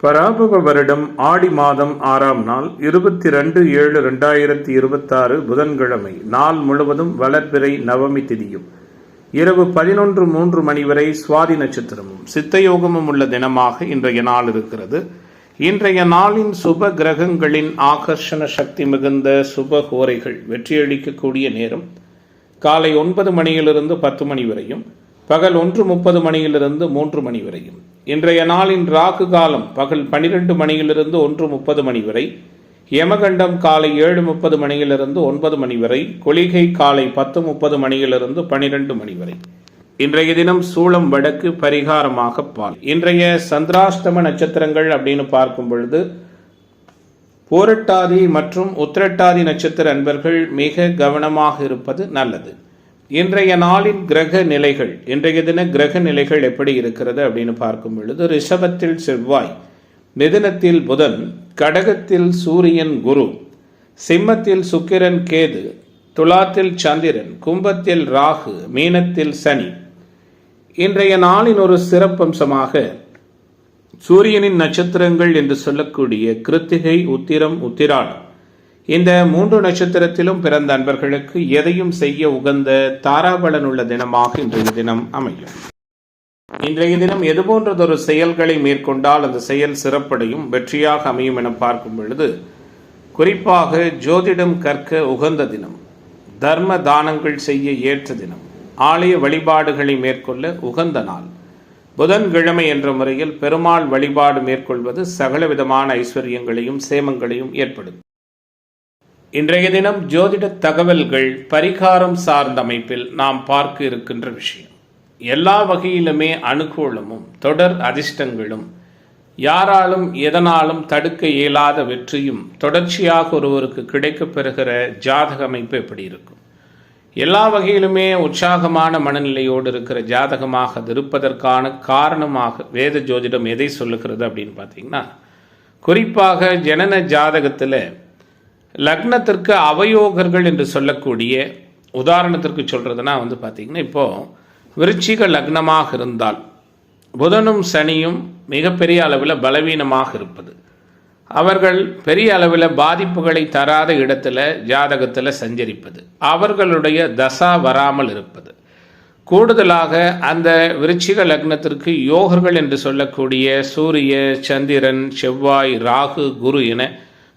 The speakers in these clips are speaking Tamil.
பராபவ வருடம் ஆடி மாதம் 6ஆம் நாள் 22/7/2026 புதன்கிழமை. நாள் முழுவதும் வளர்பிறை நவமி திதியும் இரவு 11:03 மணி வரை சுவாதி நட்சத்திரமும் சித்தயோகமும் உள்ள தினமாக இன்றைய நாள் இருக்கிறது. இன்றைய நாளின் சுப கிரகங்களின் ஆகர்ஷண சக்தி மிகுந்த சுப ஹோரைகள் வெற்றியளிக்கக்கூடிய நேரம் காலை 9 மணியிலிருந்து 10 மணி வரையும், பகல் 1:30 மணியிலிருந்து 3 மணி வரையும். இன்றைய நாளின் ராகு காலம் பகல் 12 மணியிலிருந்து 1:30 மணி வரை, யமகண்டம் காலை 7:30 மணியிலிருந்து 9 மணி வரை, கொளிகை காலை 10:30 மணியிலிருந்து 12 மணி வரை. இன்றைய தினம் சூளம் வடக்கு, பரிகாரமாக பால். இன்றைய சந்திராஷ்டம நட்சத்திரங்கள் அப்படின்னு பார்க்கும் பொழுது பூரட்டாதி மற்றும் உத்திரட்டாதி நட்சத்திர அன்பர்கள் மிக கவனமாக இருப்பது நல்லது. இன்றைய நாளின் கிரக நிலைகள், இன்றைய தின கிரக நிலைகள் எப்படி இருக்கிறது அப்படின்னு பார்க்கும் பொழுது ரிஷபத்தில் செவ்வாய், மிதுனத்தில் புதன், கடகத்தில் சூரியன் குரு, சிம்மத்தில் சுக்கிரன் கேது, துலாத்தில் சந்திரன், கும்பத்தில் ராகு, மீனத்தில் சனி. இன்றைய நாளின் ஒரு சிறப்பம்சமாக சூரியனின் நட்சத்திரங்கள் என்று சொல்லக்கூடிய கிருத்திகை, உத்திரம், உத்திராடம் இந்த 3 நட்சத்திரத்திலும் பிறந்த அன்பர்களுக்கு எதையும் செய்ய உகந்த தாராபலன் உள்ள தினமாக இன்றைய தினம் அமையும். இன்றைய தினம் எது போன்றதொரு செயல்களை மேற்கொண்டால் அந்த செயல் சிறப்படையும் வெற்றியாக அமையும் என பார்க்கும் பொழுது குறிப்பாக ஜோதிடம் கற்க உகந்த தினம், தர்ம தானங்கள் செய்ய ஏற்ற தினம், ஆலய வழிபாடுகளை மேற்கொள்ள உகந்த நாள். புதன்கிழமை என்ற முறையில் பெருமாள் வழிபாடு மேற்கொள்வது சகலவிதமான ஐஸ்வர்யங்களையும் சேமங்களையும் ஏற்படுத்தும். இன்றைய தினம் ஜோதிட தகவல்கள் பரிகாரம் சார்ந்த அமைப்பில் நாம் பார்க்க இருக்கின்ற விஷயம், எல்லா வகையிலுமே அனுகூலமும் தொடர் அதிர்ஷ்டங்களும் யாராலும் எதனாலும் தடுக்க இயலாத வெற்றியும் தொடர்ச்சியாக ஒருவருக்கு கிடைக்கப் பெறுகிற ஜாதக அமைப்பு எப்படி இருக்கும், எல்லா வகையிலுமே உற்சாகமான மனநிலையோடு இருக்கிற ஜாதகமாக அது இருப்பதற்கான காரணமாக வேத ஜோதிடம் எதை சொல்லுகிறது அப்படின்னு பார்த்தீங்கன்னா, குறிப்பாக ஜனன ஜாதகத்தில் லக்னத்திற்கு அவயோகர்கள் என்று சொல்லக்கூடிய, உதாரணத்திற்கு சொல்கிறதுனா பார்த்தீங்கன்னா, இப்போது விருச்சிக லக்னமாக இருந்தால் புதனும் சனியும் மிகப்பெரிய அளவில் பலவீனமாக இருப்பது, அவர்கள் பெரிய அளவில் பாதிப்புகளை தராத இடத்துல ஜாதகத்தில் சஞ்சரிப்பது, அவர்களுடைய தசா வராமல் இருப்பது, கூடுதலாக அந்த விருச்சிக லக்னத்திற்கு யோகர்கள் என்று சொல்லக்கூடிய சூரிய, சந்திரன், செவ்வாய், ராகு, குரு என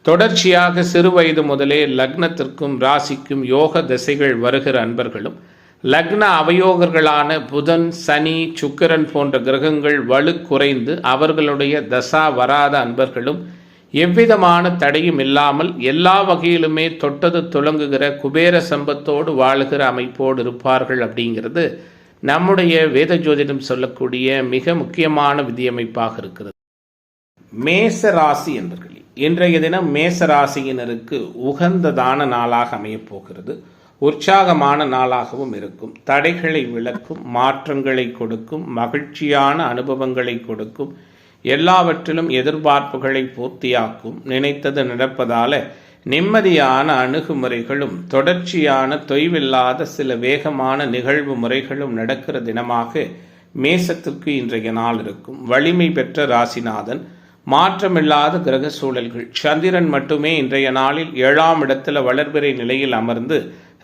தொடர்ச்சியாக சிறு வயது முதலே லக்னத்திற்கும் ராசிக்கும் யோக திசைகள் வருகிற அன்பர்களும், லக்ன அவயோகர்களான புதன், சனி, சுக்கிரன் போன்ற கிரகங்கள் வலு குறைந்து அவர்களுடைய தசா வராத அன்பர்களும் எவ்விதமான தடையும் இல்லாமல் எல்லா வகையிலுமே தொட்டது துலங்குகிற குபேர சம்பத்தோடு வாழுகிற அமைப்போடு இருப்பார்கள். அப்படிங்கிறது நம்முடைய வேத ஜோதிடம் சொல்லக்கூடிய மிக முக்கியமான விதியமைப்பாக இருக்கிறது. மேச ராசி என்பர்கள் இன்றைய தினம் மேச ராசியினருக்கு உகந்ததான நாளாக அமையப் போகிறது. உற்சாகமான நாளாகவும் இருக்கும். தடைகளை விளக்கும், மாற்றங்களை கொடுக்கும், மகிழ்ச்சியான அனுபவங்களை கொடுக்கும், எல்லாவற்றிலும் எதிர்பார்ப்புகளை பூர்த்தியாக்கும், நினைத்தது நடப்பதால நிம்மதியான அணுகுமுறைகளும் தொடர்ச்சியான தொய்வில்லாத சில வேகமான நிகழ்வு முறைகளும் நடக்கிற தினமாக மேசத்திற்கு இன்றைய நாள் இருக்கும். வலிமை பெற்ற ராசிநாதன், மாற்றமில்லாத கிரக சூழல்கள், சந்திரன் மட்டுமே இன்றைய நாளில் 7ஆம் இடத்துல வளர்பிறை நிலையில் அமர்ந்து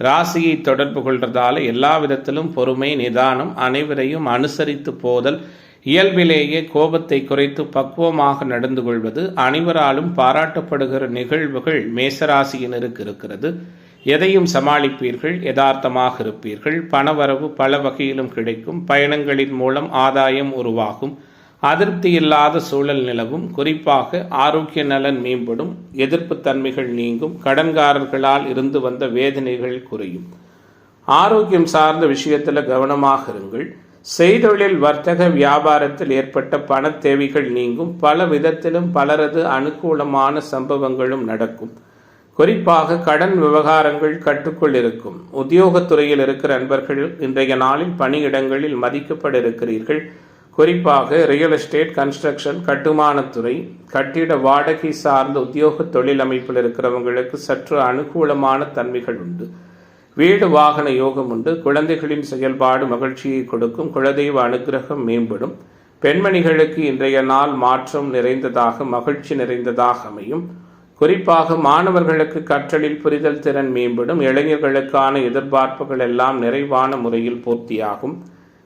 ராசியை தொடர்பு கொள்றதால எல்லா விதத்திலும் பொறுமை, நிதானம், அனைவரையும் அனுசரித்து போதல், இயல்பிலேயே கோபத்தை குறைத்து பக்குவமாக நடந்து கொள்வது, அனைவராலும் பாராட்டப்படுகிற நிகழ்வுகள் மேசராசியினருக்கு இருக்கிறது. எதையும் சமாளிப்பீர்கள், யதார்த்தமாக இருப்பீர்கள், பணவரவு பல வகையிலும் கிடைக்கும், பயணங்களின் மூலம் ஆதாயம் உருவாகும், அதிருப்தி இல்லாத சூழல் நிலவும், குறிப்பாக ஆரோக்கிய நலன் மேம்படும், எதிர்ப்பு தன்மைகள் நீங்கும், கடன்காரர்களால் இருந்து வந்த வேதனைகள் குறையும். ஆரோக்கியம் சார்ந்த விஷயத்தில் கவனமாக இருங்கள். செய்தொழில், வர்த்தக, வியாபாரத்தில் ஏற்பட்ட பண தேவைகள் நீங்கும், பல விதத்திலும் பலரது அனுகூலமான சம்பவங்களும் நடக்கும். குறிப்பாக கடன் விவகாரங்கள் கட்டுக்குள் இருக்கும். உத்தியோகத்துறையில் இருக்கிற அன்பர்கள் இன்றைய நாளில் பணியிடங்களில் மதிக்கப்பட இருக்கிறீர்கள். குறிப்பாக ரியல் எஸ்டேட், கன்ஸ்ட்ரக்ஷன், கட்டுமானத்துறை, கட்டிட வாடகை சார்ந்த உத்தியோக தொழில் அமைப்பில் இருக்கிறவங்களுக்கு சற்று அனுகூலமான தன்மைகள் உண்டு. வீடு வாகன யோகம் உண்டு. குழந்தைகளின் செயல்பாடு மகிழ்ச்சியை கொடுக்கும். குலதெய்வ அனுகிரகம் மேம்படும். பெண்மணிகளுக்கு இன்றைய நாள் மாற்றம் நிறைந்ததாக, மகிழ்ச்சி நிறைந்ததாக அமையும். குறிப்பாக மாணவர்களுக்கு கற்றலில் புரிதல் திறன் மேம்படும். இளைஞர்களுக்கான எதிர்பார்ப்புகள் எல்லாம் நிறைவான முறையில் பூர்த்தியாகும்.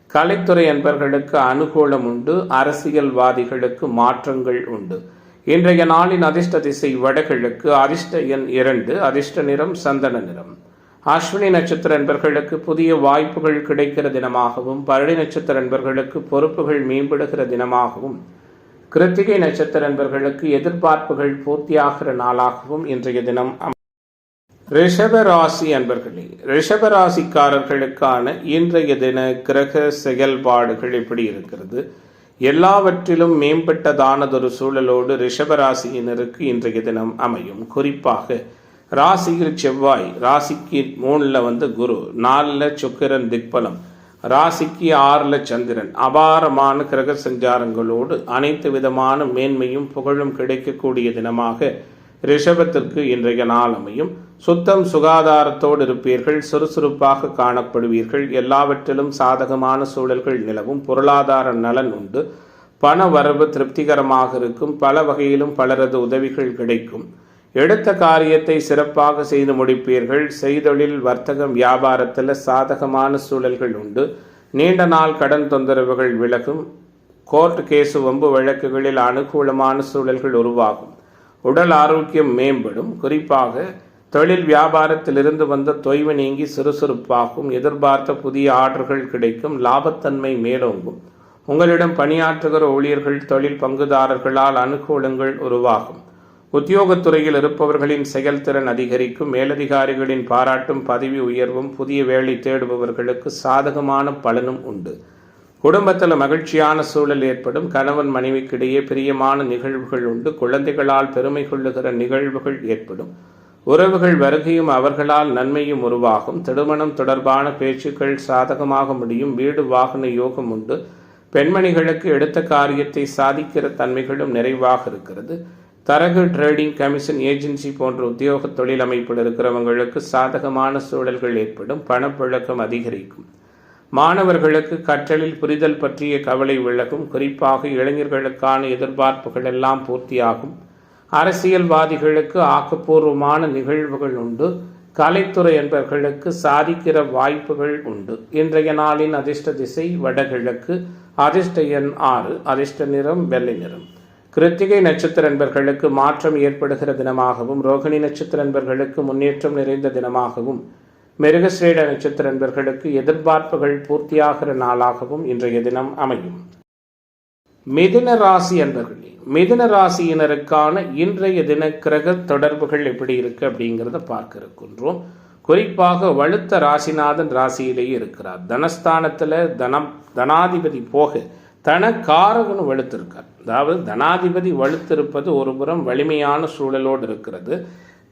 கலைத்துறை அன்பர்களுக்கு அனுகூலம் உண்டு. அரசியல்வாதிகளுக்கு மாற்றங்கள் உண்டு. இன்றைய நாளின் அதிர்ஷ்ட திசை வடகிழக்கு. அதிர்ஷ்ட எண் 2. அதிர்ஷ்ட நிறம் சந்தன நிறம். அஸ்வினி நட்சத்திர அன்பர்களுக்கு புதிய வாய்ப்புகள் கிடைக்கிற தினமாகவும், பரணி நட்சத்திர அன்பர்களுக்கு பொறுப்புகள் மேம்படுகிற தினமாகவும், கிருத்திகை நட்சத்திர அன்பர்களுக்கு எதிர்பார்ப்புகள் பூர்த்தியாகிற நாளாகவும் இன்றைய தினம் ரிஷபராசி அன்பர்களே, ரிஷபராசிக்காரர்களுக்கான இன்றைய தின கிரக செயல்பாடுகள் எப்படி இருக்கிறது? எல்லாவற்றிலும் மேம்பட்டதானதொரு சூழலோடு ரிஷபராசியினருக்கு இன்றைய தினம் அமையும். குறிப்பாக ராசியில் செவ்வாய், ராசிக்கு 3ல் குரு, 4ல் சுக்கிரன் திக்பலம், ராசிக்கு 6ல் சந்திரன், அபாரமான கிரக சஞ்சாரங்களோடு அனைத்து விதமான மேன்மையும் புகழும் கிடைக்கக்கூடிய தினமாக ரிஷபத்திற்கு இன்றைய நாள் அமையும். சுத்தம் சுகாதாரத்தோடு இருப்பீர்கள். சுறுசுறுப்பாக காணப்படுவீர்கள். எல்லாவற்றிலும் சாதகமான சூழல்கள் நிலவும். பொருளாதார நலன் உண்டு. பண வரவு திருப்திகரமாக இருக்கும். பல வகையிலும் பலரது உதவிகள் கிடைக்கும். எடுத்த காரியத்தை சிறப்பாக செய்து முடிப்பீர்கள். செய்தொழில், வர்த்தகம், வியாபாரத்தில் சாதகமான சூழல்கள் உண்டு. நீண்ட நாள் கடன் தொந்தரவுகள் விலகும். கோர்ட் கேசு வம்பு வழக்குகளில் அனுகூலமான சூழல்கள் உருவாகும். உடல் ஆரோக்கியம் மேம்படும். குறிப்பாக தொழில் வியாபாரத்திலிருந்து வந்த தொய்வு நீங்கி சுறுசுறுப்பாகும். எதிர்பார்த்த புதிய ஆர்டர்கள் கிடைக்கும். லாபத்தன்மை மேலோங்கும். உங்களிடம் பணியாற்றுகிற ஊழியர்கள், தொழில் பங்குதாரர்களால் அனுகூலங்கள் உருவாகும். உத்தியோகத்துறையில் இருப்பவர்களின் செயல்திறன் அதிகரிக்கும். மேலதிகாரிகளின் பாராட்டும் பதவி உயர்வும் புதிய வேலை தேடுபவர்களுக்கு சாதகமான பலனும் உண்டு. குடும்பத்தில் மகிழ்ச்சியான சூழல் ஏற்படும். கணவன் மனைவிக்கிடையே பிரியமான நிகழ்வுகள் உண்டு. குழந்தைகளால் பெருமை கொள்ளுகிற நிகழ்வுகள் ஏற்படும். உறவுகள் வருகையும் அவர்களால் நன்மையும் உருவாகும். திருமணம் தொடர்பான பேச்சுக்கள் சாதகமாக முடியும். வீடு வாகன யோகம் உண்டு. பெண்மணிகளுக்கு எடுத்த காரியத்தை சாதிக்கிற தன்மைகளும் நிறைவாக இருக்கிறது. தரகு, ட்ரேடிங், கமிஷன், ஏஜென்சி போன்ற உத்தியோக தொழில் அமைப்பில் இருக்கிறவங்களுக்கு சாதகமான சூழல்கள் ஏற்படும். பணப்புழக்கம் அதிகரிக்கும். மாணவர்களுக்கு கற்றலில் புரிதல் பற்றிய கவலை விலகும். குறிப்பாக இளைஞர்களுக்கான எதிர்பார்ப்புகள் எல்லாம் பூர்த்தியாகும். அரசியல்வாதிகளுக்கு ஆக்கப்பூர்வமான நிகழ்வுகள் உண்டு. கலைத்துறை என்பவர்களுக்கு சாதிக்கிற வாய்ப்புகள் உண்டு. இன்றைய நாளின் அதிர்ஷ்ட திசை வடகிழக்கு. அதிர்ஷ்ட எண் 6. அதிர்ஷ்ட நிறம் வெள்ளை நிறம். கிருத்திகை நட்சத்திர அன்பர்களுக்கு மாற்றம் ஏற்படுகிற தினமாகவும், ரோகிணி நட்சத்திர அன்பர்களுக்கு முன்னேற்றம் நிறைந்த தினமாகவும், மிருகஸ்ரீட நட்சத்திர அன்பர்களுக்கு எதிர்பார்ப்புகள் பூர்த்தியாகிற நாளாகவும் இன்றைய தினம் அமையும். மிதுன ராசி அன்பர்களே, மிதுன ராசியினருக்கான இன்றைய தின கிரக தொடர்புகள் எப்படி இருக்கு அப்படிங்கிறத பார்க்க இருக்கின்றோம். குறிப்பாக வலுத்த ராசிநாதன் ராசியிலேயே இருக்கிறார். தனஸ்தானத்தில் தனாதிபதி போக தனக்காரகனு வலுத்திருக்கார். அதாவது தனாதிபதி வலுத்திருப்பது ஒரு புறம் வலிமையான சூழலோடு இருக்கிறது.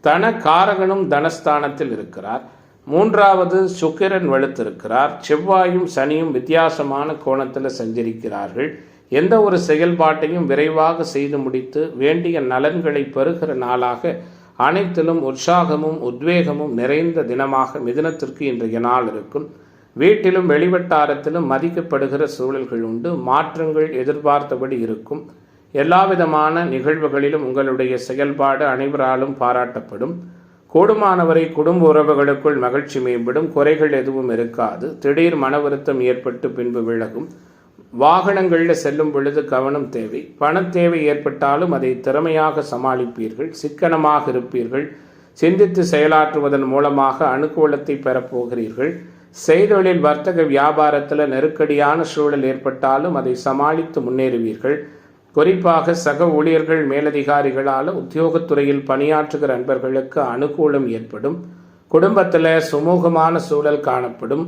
தனக்காரகனும் தனஸ்தானத்தில் இருக்கிறார். 3வது சுக்கிரன் வலுத்திருக்கிறார். செவ்வாயும் சனியும் வித்தியாசமான கோணத்தில் சஞ்சரிக்கிறார்கள். எந்த ஒரு செயல்பாட்டையும் விரைவாக செய்து முடித்து வேண்டிய நலன்களை பெறுகிற நாளாக, அனைத்திலும் உற்சாகமும் உத்வேகமும் நிறைந்த தினமாக மிதுனத்திற்கு இன்றைய நாள் இருக்கும். வீட்டிலும் வெளிவட்டாரத்திலும் மதிக்கப்படுகிற சூழல்கள் உண்டு. மாற்றங்கள் எதிர்பார்த்தபடி இருக்கும். எல்லாவிதமான நிகழ்வுகளிலும் உங்களுடைய செயல்பாடு அனைவராலும் பாராட்டப்படும். கூடுமானவரை குடும்ப உறவுகளுக்குள் மகிழ்ச்சி மேம்படும். குறைகள் எதுவும் இருக்காது. திடீர் மன வருத்தம் ஏற்பட்டு பின்பு விலகும். வாகனங்களில் செல்லும் பொழுது கவனம் தேவை. பண தேவை ஏற்பட்டாலும் அதை திறமையாக சமாளிப்பீர்கள். சிக்கனமாக இருப்பீர்கள். சிந்தித்து செயலாற்றுவதன் மூலமாக அனுகூலத்தை பெறப்போகிறீர்கள். செய்தொழில், வர்த்தக, வியாபாரத்தில் நெருக்கடியான சூழல் ஏற்பட்டாலும் அதை சமாளித்து முன்னேறுவீர்கள். குறிப்பாக சக ஊழியர்கள், மேலதிகாரிகளால் உத்தியோகத்துறையில் பணியாற்றுகிற அன்பர்களுக்கு அனுகூலம் ஏற்படும். குடும்பத்தில் சுமூகமான சூழல் காணப்படும்.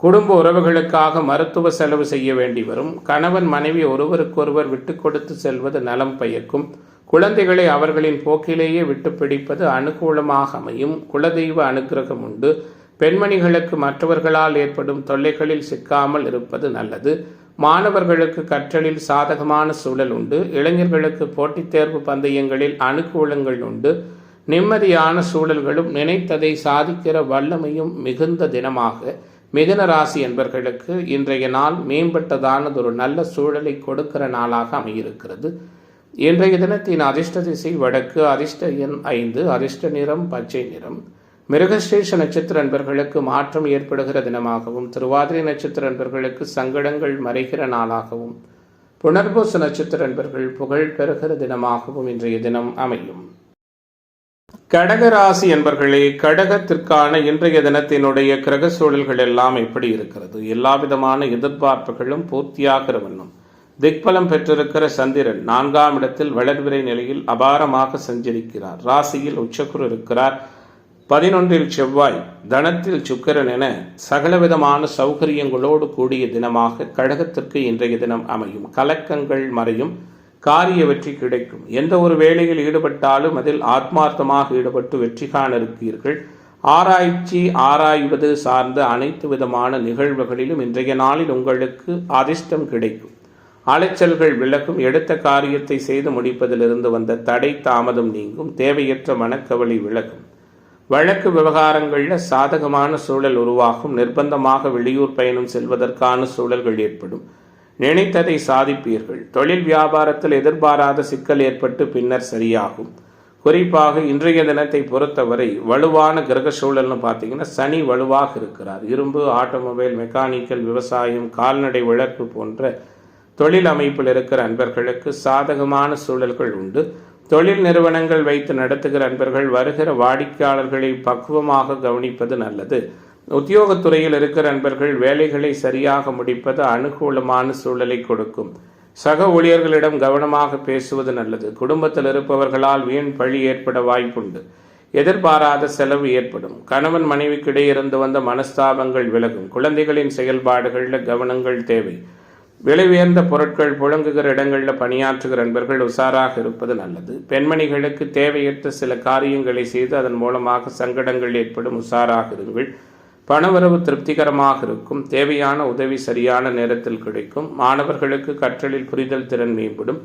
குடும்ப உறவுகளுக்காக மருத்துவ செலவு செய்ய வேண்டி வரும். கணவன் மனைவி ஒருவருக்கொருவர் விட்டு கொடுத்து செல்வது நலம் பயக்கும். குழந்தைகளை அவர்களின் போக்கிலேயே விட்டு பிடிப்பது அனுகூலமாக அமையும். குலதெய்வ அனுக்கிரகம் உண்டு. பெண்மணிகளுக்கு மற்றவர்களால் ஏற்படும் தொல்லைகளில் சிக்காமல் இருப்பது நல்லது. மாணவர்களுக்கு கற்றலில் சாதகமான சூழல் உண்டு. இளைஞர்களுக்கு போட்டித் தேர்வு பந்தயங்களில் அனுகூலங்கள் உண்டு. நிம்மதியான சூழல்களும் நினைத்ததை சாதிக்கிற வல்லமையும் மிகுந்த தினமாக மிதுன ராசி என்பர்களுக்கு இன்றைய நாள் மேம்பட்டதானது ஒரு நல்ல சூழலை கொடுக்கிற நாளாக அமையிருக்கிறது. இன்றைய தினத்தின் அதிர்ஷ்ட திசை வடக்கு, அதிர்ஷ்ட எண் 5, அதிர்ஷ்ட நிறம் பச்சை நிறம். மிருகஸ்ரீஷ நட்சத்திர அன்பர்களுக்கு மாற்றம் ஏற்படுகிற தினமாகவும், திருவாதிரை நட்சத்திர அன்பர்களுக்கு சங்கடங்கள் மறைகிற நாளாகவும், புனர்பூச நட்சத்திர அன்பர்கள் புகழ் பெறுகிற தினமாகவும் இன்றைய தினம் அமையும். கடகராசி என்பர்களே, கடகத்திற்கான இன்றைய தினத்தினுடைய கிரக சூழல்கள் எல்லாம் எப்படி இருக்கிறது? எல்லா விதமான எதிர்பார்ப்புகளும் பூர்த்தியாகிற வண்ணம் திக்பலம் பெற்றிருக்கிற சந்திரன் 4ஆம் இடத்தில் வளர்விரை நிலையில் அபாரமாக சஞ்சரிக்கிறார். ராசியில் உச்சகுரு இருக்கிறார். 11இல் செவ்வாய், தனத்தில் சுக்கிரன் என சகலவிதமான சௌகரியங்களோடு கூடிய தினமாக கடகத்திற்கு இன்றைய தினம் அமையும். கலக்கங்கள் மறையும், காரிய வெற்றி கிடைக்கும். எந்த ஒரு வேலையில் ஈடுபட்டாலும் அதில் ஆத்மார்த்தமாக ஈடுபட்டு வெற்றி காண இருப்பீர்கள். ஆராய்வது சார்ந்த அனைத்து விதமான நிகழ்வுகளிலும் இன்றைய நாளில் உங்களுக்கு அதிர்ஷ்டம் கிடைக்கும். அலைச்சல்கள் விலகும். எடுத்த காரியத்தை செய்து முடிப்பதிலிருந்து வந்த தடை தாமதம் நீங்கும். தேவையற்ற மனக்கவலை விலகும். வழக்கு விவகாரங்களில் சாதகமான சூழல் உருவாகும். நிர்பந்தமாக வெளியூர் பயணம் செல்வதற்கான சூழல்கள் ஏற்படும். நினைத்ததை சாதிப்பீர்கள். தொழில் வியாபாரத்தில் எதிர்பாராத சிக்கல் ஏற்பட்டு பின்னர் சரியாகும். குறிப்பாக இன்றைய தினத்தை பொறுத்தவரை வலுவான கிரக சூழல்னு பார்த்தீங்கன்னா சனி வலுவாக இருக்கிறார். இரும்பு, ஆட்டோமொபைல், மெக்கானிக்கல், விவசாயம், கால்நடை வளர்ப்பு போன்ற தொழில் அமைப்பில் இருக்கிற அன்பர்களுக்கு சாதகமான சூழல்கள் உண்டு. தொழில் நிறுவனங்கள் வைத்து நடத்துகிற அன்பர்கள் வருகிற வாடிக்கையாளர்களை பக்குவமாக கவனிப்பது நல்லது. உத்தியோகத்துறையில் இருக்கிற அன்பர்கள் வேலைகளை சரியாக முடிப்பது அனுகூலமான சூழலை கொடுக்கும். சக ஊழியர்களிடம் கவனமாக பேசுவது நல்லது. குடும்பத்தில் இருப்பவர்களால் வீண் பழி ஏற்பட வாய்ப்புண்டு. எதிர்பாராத செலவு ஏற்படும். கணவன் மனைவிக்கிடையே இருந்து வந்த மனஸ்தாபங்கள் விலகும். குழந்தைகளின் செயல்பாடுகளில் கவனங்கள் தேவை. விலை உயர்ந்த பொருட்கள் புழங்குகிற இடங்களில் பணியாற்றுகிற அன்பர்கள் உஷாராக இருப்பது நல்லது. பெண்மணிகளுக்கு தேவையற்ற சில காரியங்களை செய்து அதன் மூலமாக சங்கடங்கள் ஏற்படும். உஷாராக இருங்கள். பணவரவு திருப்திகரமாக இருக்கும். தேவையான உதவி சரியான நேரத்தில் கிடைக்கும். மாணவர்களுக்கு கற்றலில் புரிதல் திறன் மேம்படும்.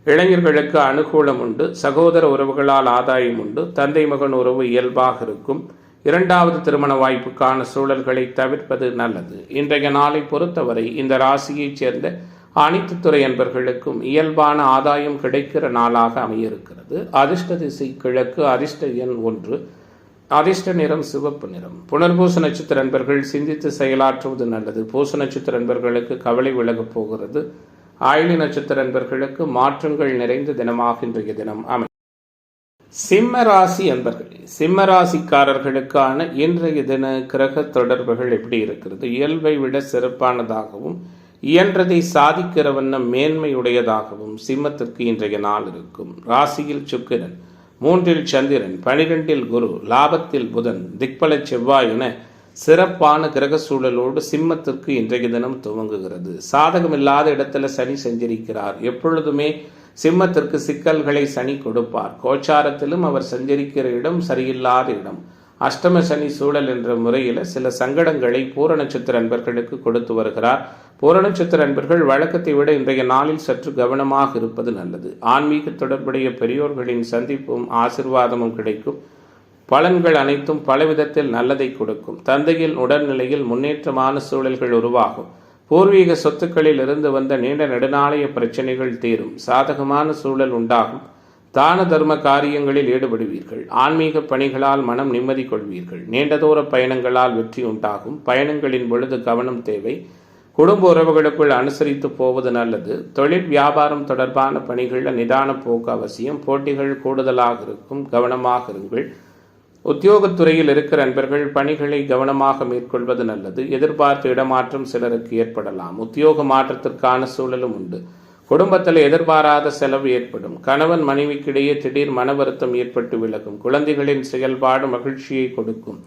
இளைஞர்களுக்கு அனுகூலம் உண்டு. சகோதர உறவுகளால் ஆதாயம் உண்டு. தந்தை மகன் உறவு இயல்பாக இருக்கும். 2வது திருமண வாய்ப்புக்கான சூழல்களை தவிர்ப்பது நல்லது. இன்றைய நாளை பொறுத்தவரை இந்த ராசியைச் சேர்ந்த அனைத்து துறை அன்பர்களுக்கும் இயல்பான ஆதாயம் கிடைக்கிற நாளாக அமையிருக்கிறது. அதிர்ஷ்ட திசை கிழக்கு, அதிர்ஷ்ட எண் 1, அதிர்ஷ்ட நிறம் சிவப்பு நிறம். புனர்பூச நட்சத்திர அன்பர்கள் சிந்தித்து செயலாற்றுவது நல்லது. பூச நட்சத்திர அன்பர்களுக்கு கவலை விலகப் போகிறது. ஆயிலி நட்சத்திர அன்பர்களுக்கு மாற்றங்கள் நிறைந்த தினமாக இன்றைய தினம் அமை. சிம்ம ராசி அன்பர்கள், சிம்ம ராசிக்காரர்களுக்கான இன்றைய தின கிரக தொடர்புகள் எப்படி இருக்கிறது? இயல்பை விட சிறப்பானதாகவும் இயன்றதை சாதிக்கிற வண்ணம் மேன்மையுடையதாகவும் சிம்மத்திற்கு இன்றைய நாள் இருக்கும். ராசியில் சுக்கிரன், 3இல் சந்திரன், 12இல் குரு, லாபத்தில் புதன், திக்பல செவ்வாய் என சிறப்பான கிரக சூழலோடு சிம்மத்திற்கு இன்றைய தினம் துவங்குகிறது. சாதகமில்லாத இடத்துல சனி சஞ்சரிக்கிறார். எப்பொழுதுமே சிம்மத்திற்கு சிக்கல்களை சனி கொடுப்பார். கோச்சாரத்திலும் அவர் சஞ்சரிக்கிற இடம் சரியில்லாத இடம். அஷ்டம சனி சூழல் என்ற முறையில் சில சங்கடங்களை பூர நட்சத்திர அன்பர்களுக்கு கொடுத்து வருகிறார். பூர நட்சத்திர அன்பர்கள் வழக்கத்தை விட இன்றைய நாளில் சற்று கவனமாக இருப்பது நல்லது. ஆன்மீக தொடர்புடைய பெரியோர்களின் சந்திப்பும் ஆசிர்வாதமும் கிடைக்கும். பலன்கள் அனைத்தும் பலவிதத்தில் நல்லதை கொடுக்கும். தந்தையின் உடல்நிலையில் முன்னேற்றமான சூழல்கள் உருவாகும். பூர்வீக சொத்துக்களில் இருந்து வந்த நீண்ட நெடுநாளைய பிரச்சனைகள் தீரும். சாதகமான சூழல் உண்டாகும். தான தர்ம காரியங்களில் ஈடுபடுவீர்கள். ஆன்மீக பணிகளால் மனம் நிம்மதி கொள்வீர்கள். நீண்ட தூர பயணங்களால் வெற்றி உண்டாகும். பயணங்களின் பொழுது கவனம் தேவை. குடும்ப உறவுகளுக்குள் அனுசரித்து போவது நல்லது. தொழில் வியாபாரம் தொடர்பான பணிகளில் நிதான போக்கு அவசியம். போட்டிகள் கூடுதலாக இருக்கும். கவனமாக இருங்கள். உத்தியோகத்துறையில் இருக்கிற அன்பர்கள் பணிகளை கவனமாக மேற்கொள்வது நல்லது. எதிர்பார்த்த இடமாற்றம் சிலருக்கு ஏற்படலாம். உத்தியோக மாற்றத்திற்கான சூழலும் உண்டு. குடும்பத்தில் எதிர்பாராத செலவு ஏற்படும். கணவன் மனைவிக்கிடையே திடீர் மன வருத்தம் ஏற்பட்டு விலகும். குழந்தைகளின் செயல்பாடு மகிழ்ச்சியை கொடுக்கும்.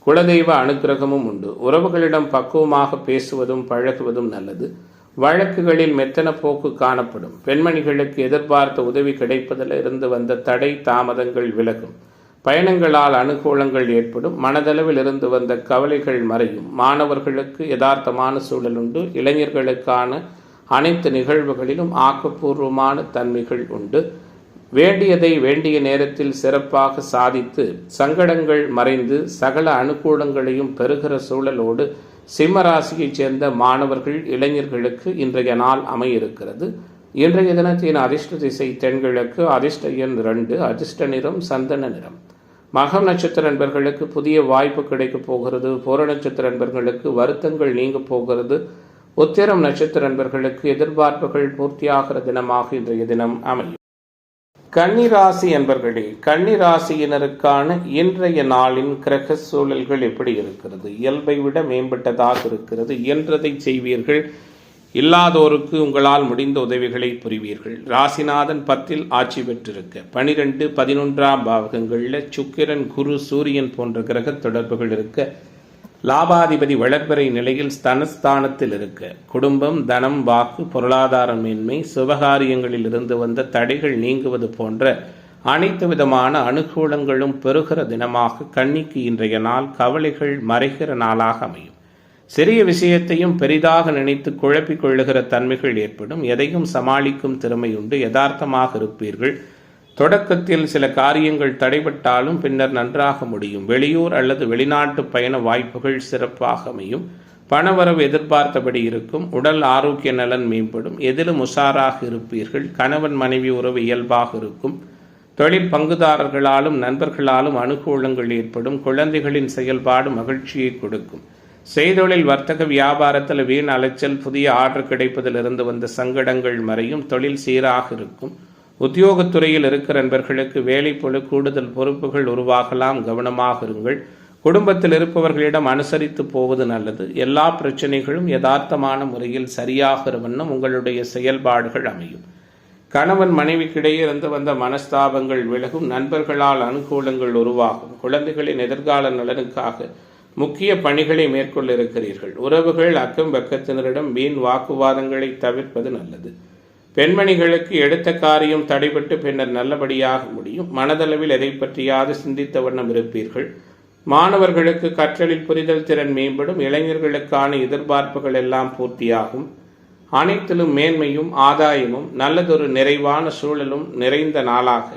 குலதெய்வ அனுக்கிரகமும் உண்டு. உறவுகளிடம் பக்குவமாக பேசுவதும் பழகுவதும் நல்லது. வழக்குகளில் மெத்தன போக்கு காணப்படும். பெண்மணிகளுக்கு எதிர்பார்த்த உதவி கிடைப்பதில் இருந்து வந்த தடை தாமதங்கள் விலகும். பயணங்களால் அனுகூலங்கள் ஏற்படும். மனதளவில் இருந்து வந்த கவலைகள் மறையும். மாணவர்களுக்கு யதார்த்தமான சூழல் உண்டு. இளைஞர்களுக்கான அனைத்து நிகழ்வுகளிலும் ஆக்கப்பூர்வமான தன்மைகள் உண்டு. வேண்டியதை வேண்டிய நேரத்தில் சிறப்பாக சாதித்து சங்கடங்கள் மறைந்து சகல அனுகூலங்களையும் பெறுகிற சூழலோடு சிம்ம ராசியைச் சேர்ந்த மாணவர்கள் இளைஞர்களுக்கு இன்றைய நாள் அமையிருக்கிறது. இன்றைய தினத்தின் அதிர்ஷ்ட திசை தென்கிழக்கு, அதிர்ஷ்ட எண் 2, அதிர்ஷ்ட நிறம் சந்தன நிறம். மகம் நட்சத்திர நண்பர்களுக்கு புதிய வாய்ப்பு கிடைக்கப் போகிறது. பூர நட்சத்திர நண்பர்களுக்கு வருத்தங்கள் நீங்க போகிறது. உத்திரம் நட்சத்திர நண்பர்களுக்கு எதிர்பார்ப்புகள் பூர்த்தியாகிற தினமாக இன்றைய தினம் அமையும். கன்னிராசி என்பர்களே, கன்னிராசியினருக்கான இன்றைய நாளின் கிரக சூழல்கள் எப்படி இருக்கிறது? இயல்பை விட மேம்பட்டதாக இருக்கிறது. இயன்றதை செய்வீர்கள். இல்லாதோருக்கு உங்களால் முடிந்த உதவிகளை புரிவீர்கள். ராசிநாதன் 10 ஆட்சி பெற்றிருக்க 12, 11ஆம் பாவகங்களில் சுக்கிரன், குரு, சூரியன் போன்ற கிரக தொடர்புகள் இருக்க, லாபாதிபதி வளர்பிறை நிலையில் ஸ்தனஸ்தானத்தில் இருக்க, குடும்பம், தனம், வாக்கு, பொருளாதார மேன்மை, சுபகாரியங்களில் இருந்து வந்த தடைகள் நீங்குவது போன்ற அனைத்து விதமான அனுகூலங்களும் பெறுகிற தினமாக கன்னிக்கு இன்றைய நாள் கவலைகள் மறைகிற நாளாக அமையும். சிறிய விஷயத்தையும் பெரிதாக நினைத்து குழப்பிக் கொள்ளுகிற தன்மைகள் ஏற்படும். எதையும் சமாளிக்கும் திறமை உண்டு. யதார்த்தமாக இருப்பீர்கள். தொடக்கத்தில் சில காரியங்கள் தடைபட்டாலும் பின்னர் நன்றாக முடியும். வெளியூர் அல்லது வெளிநாட்டு பயண வாய்ப்புகள் சிறப்பாக அமையும். பணவரவு எதிர்பார்த்தபடி இருக்கும். உடல் ஆரோக்கிய நலன் மேம்படும். எதிலும் உஷாராக இருப்பீர்கள். கணவன் மனைவி உறவு இயல்பாக இருக்கும். தொழில் பங்குதாரர்களாலும் நண்பர்களாலும் அனுகூலங்கள் ஏற்படும். குழந்தைகளின் செயல்பாடு மகிழ்ச்சியை கொடுக்கும். செய்தொழில் வர்த்தக வியாபாரத்தில் வீண் அலைச்சல், புதிய ஆர்டர் கிடைப்பதில் இருந்து வந்த சங்கடங்கள் மறையும். தொழில் சீராக இருக்கும். உத்தியோகத்துறையில் இருக்கிற நண்பர்களுக்கு வேலைப்பளு, கூடுதல் பொறுப்புகள் உருவாகலாம். கவனமாக இருங்கள். குடும்பத்தில் இருப்பவர்களிடம் அனுசரித்து போவது நல்லது. எல்லா பிரச்சனைகளும் யதார்த்தமான முறையில் சரியாகிற வண்ணம் உங்களுடைய செயல்பாடுகள் அமையும். கணவன் மனைவிக்கிடையே இருந்து வந்த மனஸ்தாபங்கள் விலகும். நண்பர்களால் அனுகூலங்கள் உருவாகும். குழந்தைகளின் எதிர்கால நலனுக்காக முக்கிய பணிகளை மேற்கொள்ள இருக்கிறீர்கள். உறவுகள், அக்கம் பக்கத்தினரிடம் வீண் வாக்குவாதங்களை தவிர்ப்பது நல்லது. பெண்மணிகளுக்கு எடுத்த காரியம் தடைபட்டு பின்னர் நல்லபடியாக முடியும். மனதளவில் எதை பற்றியாவது சிந்தித்த வண்ணம் இருப்பீர்கள். மாணவர்களுக்கு கற்றலில் புரிதல் திறன் மேம்படும். இளைஞர்களுக்கான எதிர்பார்ப்புகள் எல்லாம் பூர்த்தியாகும். அனைத்திலும் மேன்மையும் ஆதாயமும் நல்லதொரு நிறைவான சூழலும் நிறைந்த நாளாக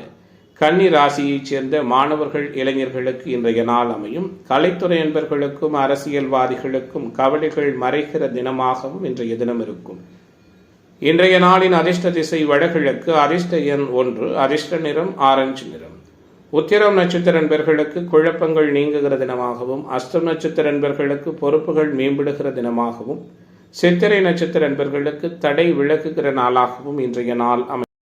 கன்னி ராசியைச் சேர்ந்த மாணவர்கள் இளைஞர்களுக்கு இன்றைய நாள் அமையும். கலைத்துறை என்பர்களுக்கும் அரசியல்வாதிகளுக்கும் கவலைகள் மறைகிற தினமாகவும் இன்றைய தினம் இருக்கும். இன்றைய நாளின் அதிர்ஷ்ட திசை வடகிழக்கு, அதிர்ஷ்ட எண் 1, அதிர்ஷ்ட நிறம் ஆரஞ்சு நிறம். உத்திரம் நட்சத்திர நண்பர்களுக்கு குழப்பங்கள் நீங்குகிற தினமாகவும், அஸ்தம் நட்சத்திர நண்பர்களுக்கு பொறுப்புகள் மேம்படுகிற தினமாகவும், சித்திரை நட்சத்திர நண்பர்களுக்கு தடை விலகுகிற நாளாகவும் இன்றைய நாள் அமையும்.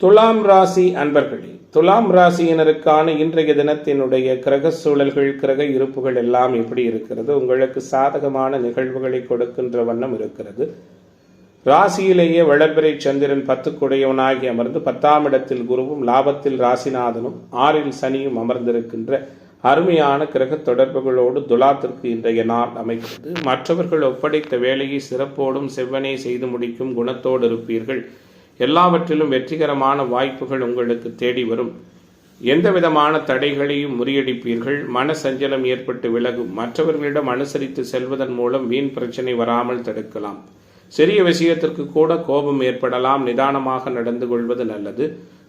துலாம் ராசி அன்பர்களே, துலாம் ராசியினருக்கான இன்றைய தினத்தினுடைய கிரக சூழல்கள், கிரக இருப்புகள் எல்லாம் எப்படி இருக்கிறது? உங்களுக்கு சாதகமான நிகழ்வுகளை கொடுக்கின்ற வண்ணம் இருக்கிறது. ராசியிலேயே வளர்பிறை சந்திரன் 10 அமர்ந்து 10ஆம் இடத்தில் குருவும், லாபத்தில் ராசிநாதனும், 6இல் சனியும் அமர்ந்திருக்கின்ற அருமையான கிரக தொடர்புகளோடு துலாத்திற்கு இன்றைய நாள் அமைகிறது. மற்றவர்கள் ஒப்படைத்த வேலையை சிறப்போடும் செவ்வனே செய்து முடிக்கும் குணத்தோடு இருப்பீர்கள். எல்லாவற்றிலும் வெற்றிகரமான வாய்ப்புகள் உங்களுக்கு தேடி வரும். எந்த விதமான தடைகளையும் முறியடிப்பீர்கள். மன சஞ்சலம் ஏற்பட்டு விலகும். மற்றவர்களிடம் அனுசரித்து செல்வதன் மூலம் வீண் பிரச்சனை வராமல் தடுக்கலாம். சிறிய விஷயத்திற்கு கூட கோபம் ஏற்படலாம். நிதானமாக நடந்து கொள்வது நல்லது.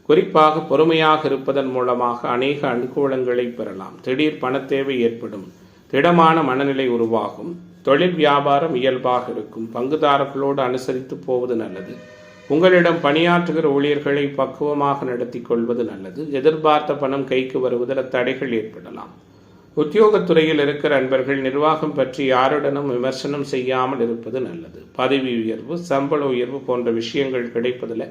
குறிப்பாக பொறுமையாக இருப்பதன் மூலமாக அநேக அனுகூலங்களை பெறலாம். திடீர் பணத்தேவை ஏற்படும். திடமான மனநிலை உருவாகும். தொழில் வியாபாரம் இயல்பாக இருக்கும். பங்குதாரர்களோடு அனுசரித்து போவது நல்லது. உங்களிடம் பணியாற்றுகிற ஊழியர்களை பக்குவமாக நடத்தி கொள்வது நல்லது. எதிர்பார்த்த பணம் கைக்கு வருவதில் தடைகள் ஏற்படலாம். உத்தியோகத்துறையில் இருக்கிற அன்பர்கள் நிர்வாகம் பற்றி யாருடனும் விமர்சனம் செய்யாமல் இருப்பது நல்லது. பதவி உயர்வு, சம்பள உயர்வு போன்ற விஷயங்கள் கிடைப்பதில்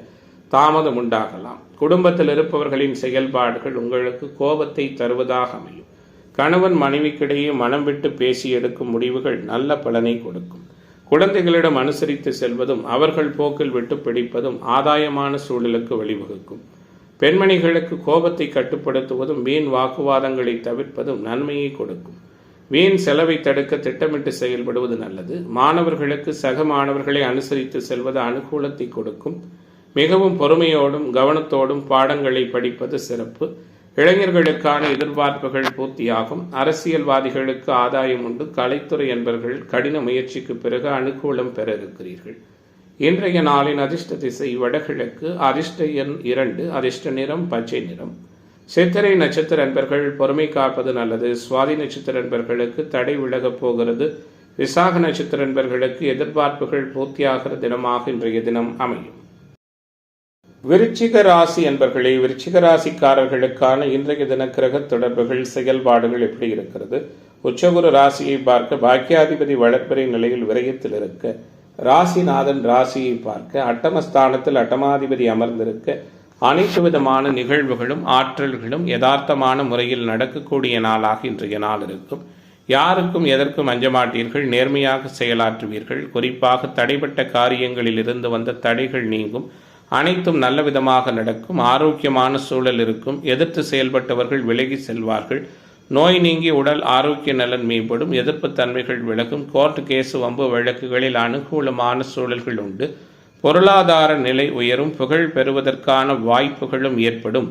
தாமதம் உண்டாகலாம். குடும்பத்தில் இருப்பவர்களின் செயல்பாடுகள் உங்களுக்கு கோபத்தை தருவதாக அமையும். கணவன் மனைவிக்கிடையே மனம் விட்டு பேசி எடுக்கும் முடிவுகள் நல்ல பலனை கொடுக்கும். குழந்தைகளிடம் அனுசரித்து செல்வதும் அவர்கள் போக்கில் விட்டு பிடிப்பதும் ஆதாயமான சூழலுக்கு வழிவகுக்கும். பெண்மணிகளுக்கு கோபத்தை கட்டுப்படுத்துவதும் வீண் வாக்குவாதங்களை தவிர்ப்பதும் நன்மையை கொடுக்கும். வீண் செலவை தடுக்க திட்டமிட்டு செயல்படுவது நல்லது. மாணவர்களுக்கு சக மாணவர்களை அனுசரித்து செல்வது அனுகூலத்தை கொடுக்கும். மிகவும் பொறுமையோடும் கவனத்தோடும் பாடங்களை படிப்பது சிறப்பு. இளைஞர்களுக்கான எதிர்பார்ப்புகள் பூர்த்தியாகும். அரசியல்வாதிகளுக்கு ஆதாயம் உண்டு. கலைத்துறை என்பர்கள் கடின முயற்சிக்கு பிறகு அனுகூலம் பெற இருக்கிறீர்கள். இன்றைய நாளின் அதிர்ஷ்ட திசை வடகிழக்கு, அதிர்ஷ்ட எண் 2, அதிர்ஷ்ட நிறம் பச்சை நிறம். சித்திரை நட்சத்திர அன்பர்கள் பொறுமை காப்பது நல்லது. சுவாதி நட்சத்திர அன்பர்களுக்கு தடை விலகப் போகிறது. விசாக நட்சத்திர அன்பர்களுக்கு எதிர்பார்ப்புகள் பூர்த்தியாகிற தினமாக இன்றைய தினம் அமையும். விருச்சிக ராசி அன்பர்களே, விருச்சிக ராசிக்காரர்களுக்கான இன்றைய தின கிரக தொடர்புகள் செயல்பாடுகள் எப்படி இருக்கிறது? உச்சகுரு ராசியை பார்க்க பாக்கியாதிபதி வளர்பிறை நிலையில் விரயத்தில் இருக்க, ராசிநாதன் ராசியை பார்க்க அட்டமஸ்தானத்தில் அட்டமாதிபதி அமர்ந்திருக்க, அனைத்து விதமான நிகழ்வுகளும் ஆற்றல்களும் யதார்த்தமான முறையில் நடக்கக்கூடிய நாளாக இன்றைய நாள் இருக்கும். யாருக்கும் எதற்கும் அஞ்ச மாட்டீர்கள், நேர்மையாக செயலாற்றுவீர்கள். குறிப்பாக தடைப்பட்ட காரியங்களில் இருந்து வந்த தடைகள் நீங்கும். அனைத்தும் நல்ல விதமாக நடக்கும். ஆரோக்கியமான சூழல் இருக்கும். எதிர்த்து செயல்பட்டவர்கள் விலகி செல்வார்கள். நோய் நீங்கி உடல் ஆரோக்கிய நலன் மேம்படும். எதிர்ப்பு தன்மைகள் விலகும். கோர்ட் கேஸ் வம்பு வழக்குகளில் அனுகூலமான சூழல்கள் உண்டு. பொருளாதார நிலை உயரும். புகழ் பெறுவதற்கான வாய்ப்புகளும் ஏற்படும்.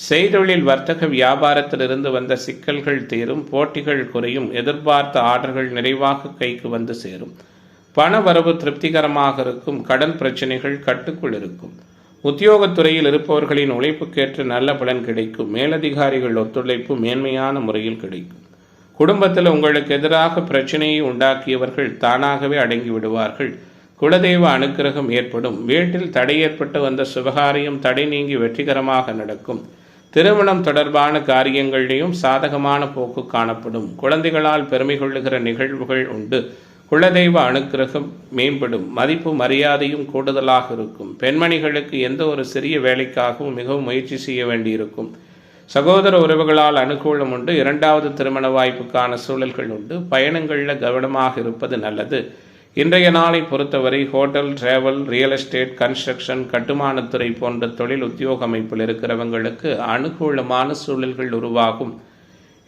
செய்தொழில் வர்த்தக வியாபாரத்திலிருந்து வந்த சிக்கல்கள் தீரும். போட்டிகள் குறையும். எதிர்பார்த்த ஆர்டர்கள் நிறைவாக கைக்கு வந்து சேரும். பண வரவு திருப்திகரமாக இருக்கும். கடன் பிரச்சனைகள் கட்டுக்குள் இருக்கும். உத்தியோகத்துறையில் இருப்பவர்களின் உழைப்புக்கேற்ற நல்ல பலன் கிடைக்கும். மேலதிகாரிகள் ஒத்துழைப்பு மேன்மையான முறையில் கிடைக்கும். குடும்பத்தில் உங்களுக்கு எதிராக பிரச்சனையை உண்டாக்கியவர்கள் தானாகவே அடங்கி விடுவார்கள். குலதெய்வ அனுக்கிரகம் ஏற்படும். வீட்டில் தடை ஏற்பட்டு வந்த சுபகாரியம் தடை நீங்கி வெற்றிகரமாக நடக்கும். திருமணம் தொடர்பான காரியங்களிலும் சாதகமான போக்கு காணப்படும். குழந்தைகளால் பெருமை கொள்ளுகிற நிகழ்வுகள் உண்டு. குலதெய்வ அனுக்கிரகம் மேம்படும். மதிப்பு மரியாதையும் கூடுதலாக இருக்கும். பெண்மணிகளுக்கு எந்த ஒரு சிறிய வேலைக்காகவும் மிகவும் முயற்சி செய்ய வேண்டியிருக்கும். சகோதர உறவுகளால் அனுகூலம் உண்டு. இரண்டாவது திருமண வாய்ப்புக்கான சூழல்கள் உண்டு. பயணங்களில் கவனமாக இருப்பது நல்லது. இன்றைய நாளை பொறுத்தவரை hotel, travel, real estate, construction, கட்டுமானத்துறை போன்ற தொழில் உத்தியோக அமைப்பில் இருக்கிறவங்களுக்கு அனுகூலமான சூழல்கள் உருவாகும்.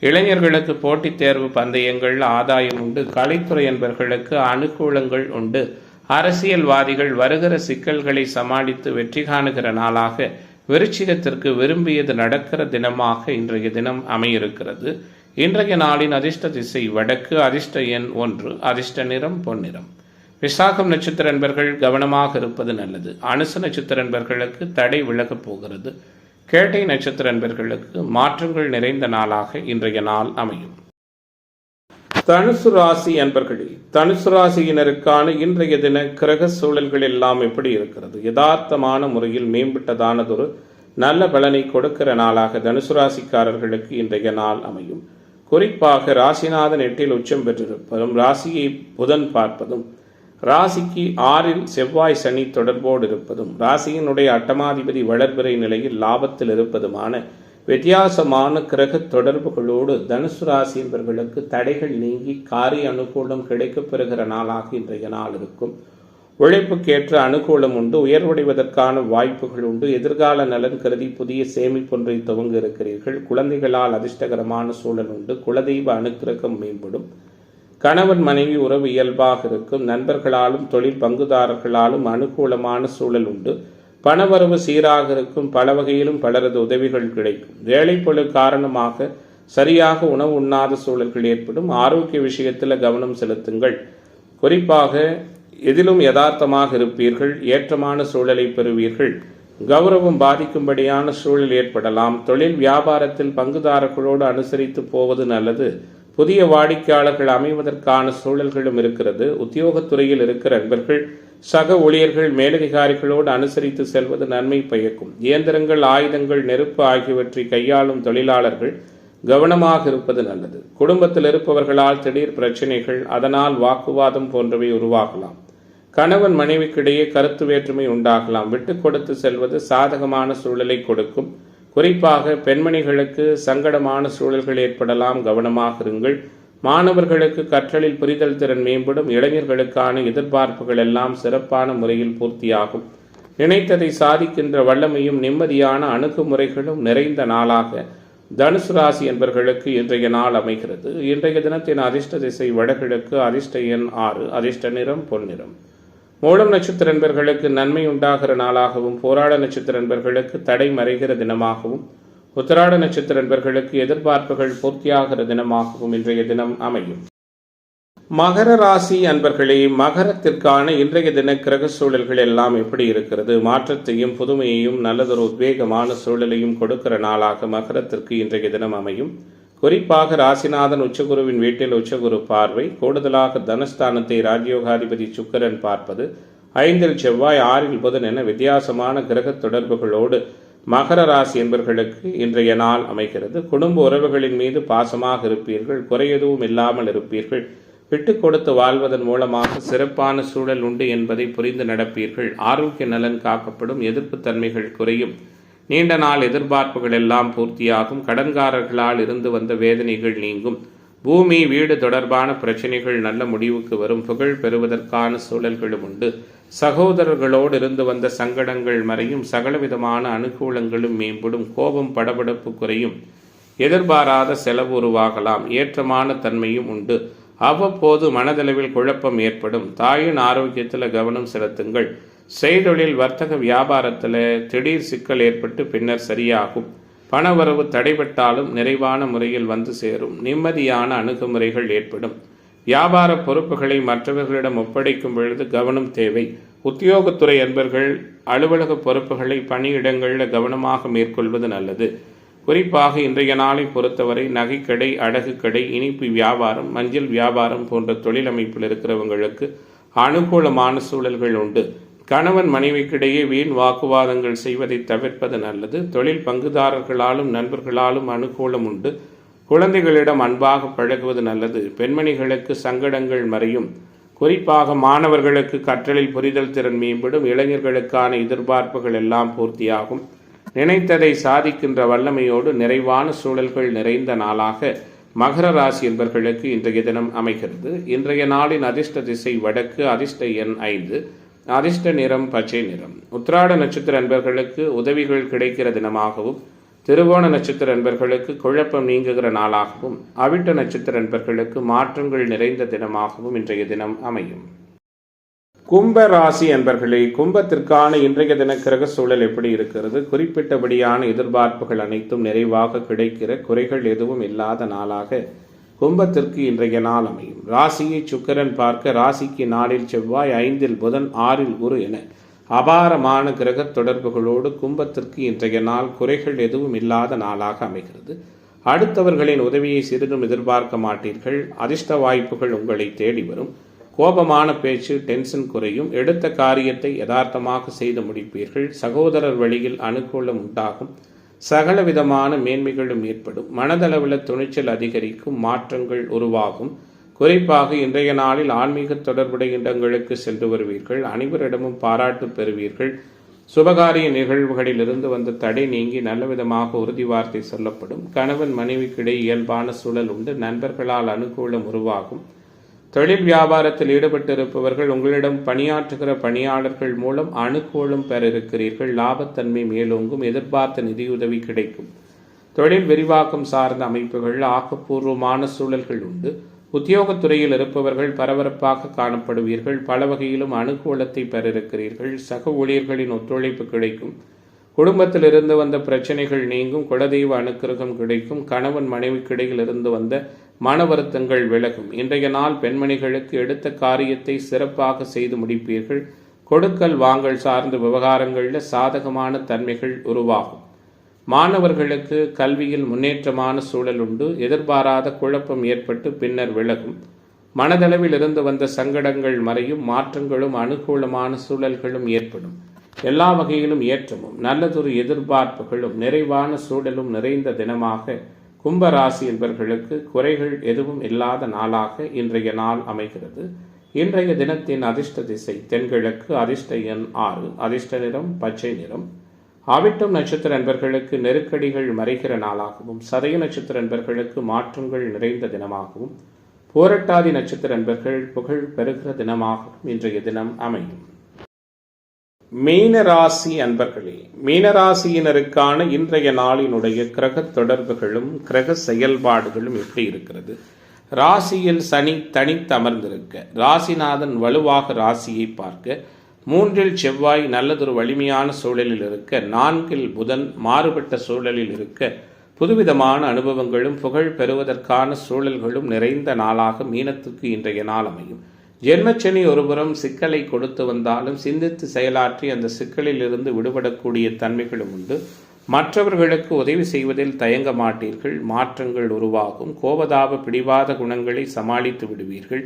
இளைஞர்களுக்கு போட்டித் தேர்வு பந்தயங்கள் ஆதாயம் உண்டு. கலைத்துறை என்பவர்களுக்கு அனுகூலங்கள் உண்டு. அரசியல்வாதிகள் வருகிற சிக்கல்களை சமாளித்து வெற்றி காணுகிற நாளாக விருச்சிகத்திற்கு விரும்பியது நடக்கிற தினமாக இன்றைய தினம் அமையிருக்கிறது. இன்றைய நாளின் அதிர்ஷ்ட திசை வடக்கு, அதிர்ஷ்ட எண் 1, அதிர்ஷ்ட நிறம் பொன்னிறம். விசாகம் நட்சத்திர அன்பர்கள் கவனமாக இருப்பது நல்லது. அனுச நட்சத்திர அன்பர்களுக்கு தடை விலகப் போகிறது. கேட்டை நட்சத்திர அன்பர்களுக்கு மாற்றங்கள் நிறைந்த நாளாக இன்றைய நாள் அமையும். தனுசு ராசி அன்பர்களே, தனுசு ராசியினருக்கான இன்றைய தின கிரக சூழல்கள் எல்லாம் எப்படி இருக்கிறது? யதார்த்தமான முறையில் மேம்பட்டதானதொரு நல்ல பலனை கொடுக்கிற நாளாக தனுசு ராசிக்காரர்களுக்கு இன்றைய நாள் அமையும். குறிப்பாக ராசிநாதன் 8 உச்சம் பெற்றிருப்பதும், ராசியை புதன் பார்ப்பதும், ராசிக்கு 6 செவ்வாய் சனி தொடர்போடு இருப்பதும், ராசியினுடைய அட்டமாதிபதி வளர்பிறை நிலையில் லாபத்தில் இருப்பதுமான வித்தியாசமான கிரக தொடர்புகளோடு தனுசு ராசி என்பவர்களுக்கு தடைகள் நீங்கி காரிய அனுகூலம் கிடைக்கப் பெறுகிற நாளாக இன்றைய நாள் இருக்கும். உழைப்புக்கேற்ற அனுகூலம் உண்டு. உயர்வடைவதற்கான வாய்ப்புகள் உண்டு. எதிர்கால நலன் கருதி புதிய சேமிப்பொன்றை துவங்க இருக்கிறீர்கள். குழந்தைகளால் அதிர்ஷ்டகரமான சூழல் உண்டு. குலதெய்வ அனுக்கிரகம் மேம்படும். கணவன் மனைவி உறவு இயல்பாக இருக்கும். நண்பர்களாலும் தொழில் பங்குதாரர்களாலும் அனுகூலமான சூழல் உண்டு. பணவரவு சீராக இருக்கும். பல வகையிலும் பலரது உதவிகள் கிடைக்கும். வேலைப்பளு காரணமாக சரியாக உணவு உண்ணாத சூழல்கள் ஏற்படும். ஆரோக்கிய விஷயத்தில் கவனம் செலுத்துங்கள். குறிப்பாக எதிலும் யதார்த்தமாக இருப்பீர்கள். ஏற்றமான சூழலை பெறுவீர்கள். கௌரவம் பாதிக்கும்படியான சூழல் ஏற்படலாம். தொழில் வியாபாரத்தில் பங்குதாரர்களோடு அனுசரித்து போவது நல்லது. புதிய வாடிக்கையாளர்கள் அமைவதற்கான சூழல்களும் இருக்கிறது. உத்தியோகத்துறையில் இருக்கிற நண்பர்கள் சக ஊழியர்கள் மேலதிகாரிகளோடு அனுசரித்து செல்வது நன்மை பயக்கும். இயந்திரங்கள், ஆயுதங்கள், நெருப்பு ஆகியவற்றை கையாளும் தொழிலாளர்கள் கவனமாக இருப்பது நல்லது. குடும்பத்தில் இருப்பவர்களால் திடீர் பிரச்சனைகள், அதனால் வாக்குவாதம் போன்றவை உருவாகலாம். கணவன் மனைவிக்கிடையே கருத்து வேற்றுமை உண்டாகலாம். விட்டு கொடுத்து செல்வது சாதகமான சூழலை கொடுக்கும். குறிப்பாக பெண்மணிகளுக்கு சங்கடமான சூழல்கள் ஏற்படலாம். கவனமாக இருங்கள். மாணவர்களுக்கு கற்றலில் புரிதல் திறன் மேம்படும். இளைஞர்களுக்கான எதிர்பார்ப்புகள் எல்லாம் சிறப்பான முறையில் பூர்த்தியாகும். நினைத்ததை சாதிக்கின்ற வல்லமையும் நிம்மதியான அணுகுமுறைகளும் நிறைந்த நாளாக தனுசு ராசி என்பவர்களுக்கு இன்றைய நாள் அமைகிறது. இன்றைய தினத்தின் அதிர்ஷ்ட திசை வடகிழக்கு, அதிர்ஷ்ட எண் 6, அதிர்ஷ்ட நிறம் பொன்னிறம். மூலம் நட்சத்திர என்பர்களுக்கு நன்மை உண்டாகிற நாளாகவும், போராட நட்சத்திர என்பர்களுக்கு தடை மறைகிற தினமாகவும், உத்திராட நட்சத்திர என்பர்களுக்கு எதிர்பார்ப்புகள் பூர்த்தியாகிற தினமாகவும் இன்றைய தினம் அமையும். மகர ராசி அன்பர்களே, மகரத்திற்கான இன்றைய தின கிரக சூழல்கள் எல்லாம் எப்படி இருக்கிறது? மாற்றத்தையும் புதுமையையும் நல்லதொரு உத்வேகமான சூழலையும் கொடுக்கிற நாளாக மகரத்திற்கு இன்றைய தினம் அமையும். குறிப்பாக ராசிநாதன் உச்சகுருவின் வீட்டில் உச்சகுரு பார்வை, கூடுதலாக தனஸ்தானத்தை ராஜயோகாதிபதி சுக்கிரன் பார்ப்பது, 5இல் செவ்வாய், 6இல் புதன் என வித்தியாசமான கிரக தொடர்புகளோடு மகர ராசி என்பவர்களுக்கு இன்றைய நாள் அமைகிறது. குடும்ப உறவுகளின் மீது பாசமாக இருப்பீர்கள், குறையதுவும் இல்லாமல் இருப்பீர்கள். விட்டு கொடுத்து வாழ்வதன் மூலமாக சிறப்பான சூழல் உண்டு என்பதை புரிந்து நடப்பீர்கள். ஆரோக்கிய நலன் காக்கப்படும், எதிர்ப்பு தன்மைகள் குறையும், நீண்ட நாள் எதிர்பார்ப்புகள் எல்லாம் பூர்த்தியாகும், கடன்காரர்களால் இருந்து வந்த வேதனைகள் நீங்கும், பூமி வீடு தொடர்பான பிரச்சனைகள் நல்ல முடிவுக்கு வரும், புகழ் பெறுவதற்கான சூழல்களும் உண்டு, சகோதரர்களோடு இருந்து வந்த சங்கடங்கள் மறையும், சகலவிதமான அனுகூலங்களும் மேம்படும், கோபம் படபடப்பு குறையும், எதிர்பாராத செலவு உருவாகலாம், ஏற்றமான தன்மையும் உண்டு. அவ்வப்போது மனதளவில் குழப்பம் ஏற்படும். தாயின் ஆரோக்கியத்தில் கவனம் செலுத்துங்கள். செய்தொழில் வர்த்தக வியாபாரத்தில் திடீர் சிக்கல் ஏற்பட்டு பின்னர் சரியாகும். பணவரவு தடைபட்டாலும் நிறைவான முறையில் வந்து சேரும். நிம்மதியான அணுகுமுறைகள் ஏற்படும். வியாபார பொறுப்புகளை மற்றவர்களிடம் ஒப்படைக்கும் பொழுது கவனம் தேவை. உத்தியோகத்துறை அன்பர்கள் அலுவலக பொறுப்புகளை பணியிடங்களில் கவனமாக மேற்கொள்வது நல்லது. குறிப்பாக இன்றைய நாளை பொறுத்தவரை நகைக்கடை, அடகு கடை, இனிப்பு வியாபாரம், மஞ்சள் வியாபாரம் போன்ற தொழில் அமைப்பில் இருக்கிறவங்களுக்கு அனுகூலமான சூழல்கள் உண்டு. கணவன் மனைவிக்கிடையே வீண் வாக்குவாதங்கள் செய்வதை தவிர்ப்பது நல்லது. தொழில் பங்குதாரர்களாலும் நண்பர்களாலும் அனுகூலம் உண்டு. குழந்தைகளிடம் அன்பாக பழகுவது நல்லது. பெண்மணிகளுக்கு சங்கடங்கள் மறையும். குறிப்பாக மாணவர்களுக்கு கற்றலில் புரிதல் திறன் மேம்படும். இளைஞர்களுக்கான எதிர்பார்ப்புகள் எல்லாம் பூர்த்தியாகும். நினைத்ததை சாதிக்கின்ற வல்லமையோடு நிறைவான சூழல்கள் நிறைந்த நாளாக மகர ராசி என்பவர்களுக்கு இன்றைய தினம் அமைகிறது. இன்றைய நாளின் அதிர்ஷ்ட திசை வடக்கு, அதிர்ஷ்ட எண் 5, அதிர்ஷ்ட நிறம் பச்சை நிறம். உத்திராட நட்சத்திர அன்பர்களுக்கு உதவிகள் கிடைக்கிற தினமாகவும், திருவோண நட்சத்திர அன்பர்களுக்கு குழப்பம் நீங்குகிற நாளாகவும், அவிட்ட நட்சத்திர அன்பர்களுக்கு மாற்றங்கள் நிறைந்த தினமாகவும் இன்றைய தினம் அமையும். கும்ப ராசி அன்பர்களே, கும்பத்திற்கான இன்றைய தின கிரக சூழல் எப்படி இருக்கிறது? குறிப்பிட்டபடியான எதிர்பார்ப்புகள் அனைத்தும் நிறைவாக கிடைக்கிற, குறைகள் எதுவும் இல்லாத நாளாக கும்பத்திற்கு இன்றைய நாள் அமையும். ராசியை சுக்கிரன் பார்க்க, ராசிக்கு 4இல் செவ்வாய், 5இல் புதன், 6இல் குரு என அபாரமான கிரக தொடர்புகளோடு கும்பத்திற்கு இன்றைய நாள் குறைகள் எதுவும் இல்லாத நாளாக அமைகிறது. அடுத்தவர்களின் உதவியை சிறிதும் எதிர்பார்க்க மாட்டீர்கள். அதிர்ஷ்ட வாய்ப்புகள் உங்களை தேடி வரும். கோபமான பேச்சு, டென்ஷன் குறையும். எடுத்த காரியத்தை யதார்த்தமாக செய்து முடிப்பீர்கள். சகோதரர் வழியில் அனுகூலம் உண்டாகும். சகல விதமான மேன்மைகளும் ஏற்படும். மனதளவில் துணிச்சல் அதிகரிக்கும். மாற்றங்கள் உருவாகும். குறிப்பாக இன்றைய நாளில் ஆன்மீக தொடர்புடைய இடங்களுக்கு சென்று வருவீர்கள். அனைவரிடமும் பாராட்டு பெறுவீர்கள். சுபகாரிய நிகழ்வுகளில் இருந்து வந்த தடை நீங்கி நல்ல விதமாக உறுதி வார்த்தை சொல்லப்படும். கணவன் மனைவிக்கிடையே இயல்பான சூழல் உண்டு. நண்பர்களால் அனுகூலம் உருவாகும். தொழில் வியாபாரத்தில் ஈடுபட்டிருப்பவர்கள் உங்களிடம் பணியாற்றுகிற பணியாளர்கள் மூலம் அனுகூலம் பெற இருக்கிறீர்கள். லாபத்தன்மை மேலோங்கும். எதிர்பார்த்த நிதியுதவி கிடைக்கும். தொழில் விரிவாக்கம் சார்ந்த அமைப்புகள் ஆக்கப்பூர்வமான சூழல்கள் உண்டு. உத்தியோகத்துறையில் இருப்பவர்கள் பரபரப்பாக காணப்படுவீர்கள். பல வகையிலும் அனுகூலத்தை பெற இருக்கிறீர்கள். சக ஊழியர்களின் ஒத்துழைப்பு கிடைக்கும். குடும்பத்தில் இருந்து வந்த பிரச்சனைகள் நீங்கும். குலதெய்வ அனுக்கிரகம் கிடைக்கும். கணவன் மனைவிக்கிடையில் இருந்து வந்த மன வருத்தங்கள் விலகும். இன்றைய நாள் பெண்மணிகளுக்கு எடுத்த காரியத்தை சிறப்பாக செய்து முடிப்பீர்கள். கொடுக்கல் வாங்கல் சார்ந்த விவகாரங்களில் சாதகமான தன்மைகள் உருவாகும். மாணவர்களுக்கு கல்வியில் முன்னேற்றமான சூழல் உண்டு. எதிர்பாராத குழப்பம் ஏற்பட்டு பின்னர் விலகும். மனதளவில் இருந்து வந்த சங்கடங்கள் மறையும். மாற்றங்களும் அனுகூலமான சூழல்களும் ஏற்படும். எல்லா வகையிலும் ஏற்றமும் நல்லதொரு எதிர்பார்ப்புகளும் நிறைவான சூழலும் நிறைந்த தினமாக கும்பராசி என்பவர்களுக்கு குறைகள் எதுவும் இல்லாத நாளாக இன்றைய நாள் அமைகிறது. இன்றைய தினத்தின் அதிர்ஷ்ட திசை தென்கிழக்கு, அதிர்ஷ்ட எண் 6, அதிர்ஷ்ட நிறம் பச்சை நிறம். அவிட்டம் நட்சத்திர அன்பர்களுக்கு நெருக்கடிகள் மறைகிற நாளாகவும், சதய நட்சத்திர அன்பர்களுக்கு மாற்றங்கள் நிறைந்த தினமாகவும், பூரட்டாதி நட்சத்திர அன்பர்கள் புகழ் பெறுகிற தினமாகவும் இன்றைய தினம் அமையும். மீனராசி அன்பர்களே, மீனராசியினருக்கான இன்றைய நாளினுடைய கிரக தொடர்புகளும் கிரக செயல்பாடுகளும் எப்படி இருக்கிறது? ராசியில் சனி தனித்து அமர்ந்திருக்க, ராசிநாதன் வலுவாக ராசியை பார்க்க, 3இல் செவ்வாய் நல்லதொரு வலிமையான சூழலில் இருக்க, 4இல் புதன் மாறுபட்ட சூழலில் இருக்க, புதுவிதமான அனுபவங்களும் புகழ் பெறுவதற்கான சூழல்களும் நிறைந்த நாளாக மீனத்துக்கு இன்றைய நாள் அமையும். ஜென்மச்சனி ஒருபுறம் சிக்கலை கொடுத்து வந்தாலும் சிந்தித்து செயலாற்றி அந்த சிக்கலில் இருந்து விடுபடக்கூடிய தன்மைகளும் உண்டு. மற்றவர்களுக்கு உதவி செய்வதில் தயங்க மாட்டீர்கள். மாற்றங்கள் உருவாகும். கோபதாப பிடிவாத குணங்களை சமாளித்து விடுவீர்கள்.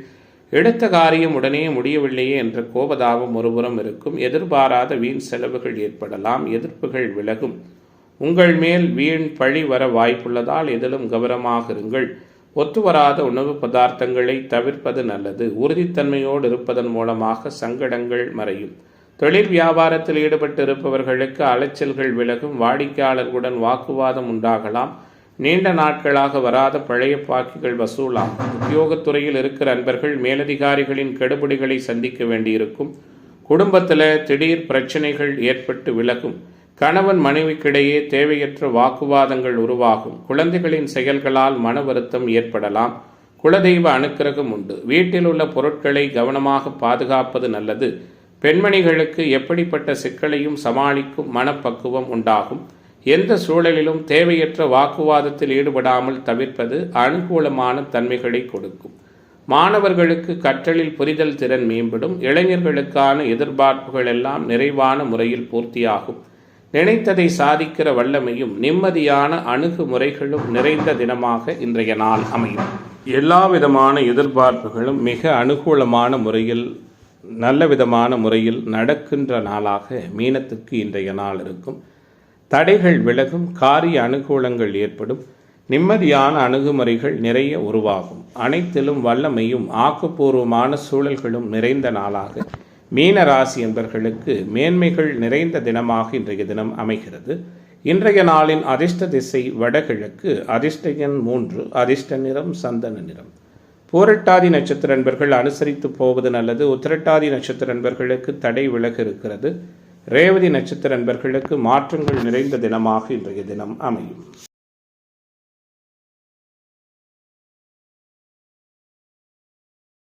எடுத்த காரியம் உடனே முடியவில்லையே என்ற கோபதாபம் ஒருபுறம் இருக்கும். எதிர்பாராத வீண் செலவுகள் ஏற்படலாம். எதிர்ப்புகள் விலகும். உங்கள் மேல் வீண் பழி வர வாய்ப்புள்ளதால் எதிலும் கவனமாக இருங்கள். ஒத்துவராத உணவு பதார்த்தங்களை தவிர்ப்பது நல்லது. உறுதித்தன்மையோடு இருப்பதன் மூலமாக சங்கடங்கள் மறையும். தொழில் வியாபாரத்தில் ஈடுபட்டு இருப்பவர்களுக்கு அலைச்சல்கள் விலகும். வாடிக்கையாளர்களுடன் வாக்குவாதம் உண்டாகலாம். நீண்ட நாட்களாக வராத பழைய பாக்கிகள் வசூலாகும். உத்தியோகத்துறையில் இருக்கிற அன்பர்கள் மேலதிகாரிகளின் கெடுபிடிகளை சந்திக்க வேண்டியிருக்கும். குடும்பத்தில் திடீர் பிரச்சனைகள் ஏற்பட்டு விலகும். கணவன் மனைவிக்கிடையே தேவையற்ற வாக்குவாதங்கள் உருவாகும். குழந்தைகளின் செயல்களால் மன வருத்தம் ஏற்படலாம். குலதெய்வ அனுக்கிரகம் உண்டு. வீட்டில் உள்ள பொருட்களை கவனமாக பாதுகாப்பது நல்லது. பெண்மணிகளுக்கு எப்படிப்பட்ட சிக்கலையும் சமாளிக்கும் மனப்பக்குவம் உண்டாகும். எந்த சூழலிலும் தேவையற்ற வாக்குவாதத்தில் ஈடுபடாமல் தவிர்ப்பது அனுகூலமான தன்மைகளை கொடுக்கும். மாணவர்களுக்கு கற்றலில் புரிதல் திறன் மேம்படும். இளைஞர்களுக்கான எதிர்பார்ப்புகள் எல்லாம் நிறைவான முறையில் பூர்த்தியாகும். நினைத்ததை சாதிக்கிற வல்லமையும் நிம்மதியான அணுகுமுறைகளும் நிறைந்த தினமாக இன்றைய நாள் அமையும். எல்லா விதமான எதிர்பார்ப்புகளும் மிக அனுகூலமான முறையில் நல்ல விதமான முறையில் நடக்கின்ற நாளாக மீனத்துக்கு இன்றைய நாள் இருக்கும். தடைகள் விலகும். காரிய அனுகூலங்கள் ஏற்படும். நிம்மதியான அணுகுமுறைகள் நிறைய உருவாகும். அனைத்திலும் வல்லமையும் ஆக்கப்பூர்வமான சூழல்களும் நிறைந்த நாளாக மீன ராசி என்பவர்களுக்கு மேன்மைகள் நிறைந்த தினமாக இன்றைய தினம் அமைகிறது. இன்றைய நாளின் அதிர்ஷ்ட திசை வடகிழக்கு. அதிர்ஷ்ட எண் 3. அதிர்ஷ்ட நிறம் சந்தன நிறம். பூரட்டாதி நட்சத்திர அன்பர்கள் அனுசரித்து போவது நல்லது. உத்திரட்டாதி நட்சத்திர அன்பர்களுக்கு தடை விலக இருக்கிறது. ரேவதி நட்சத்திர அன்பர்களுக்கு மாற்றங்கள் நிறைந்த தினமாக இன்றைய தினம் அமையும்.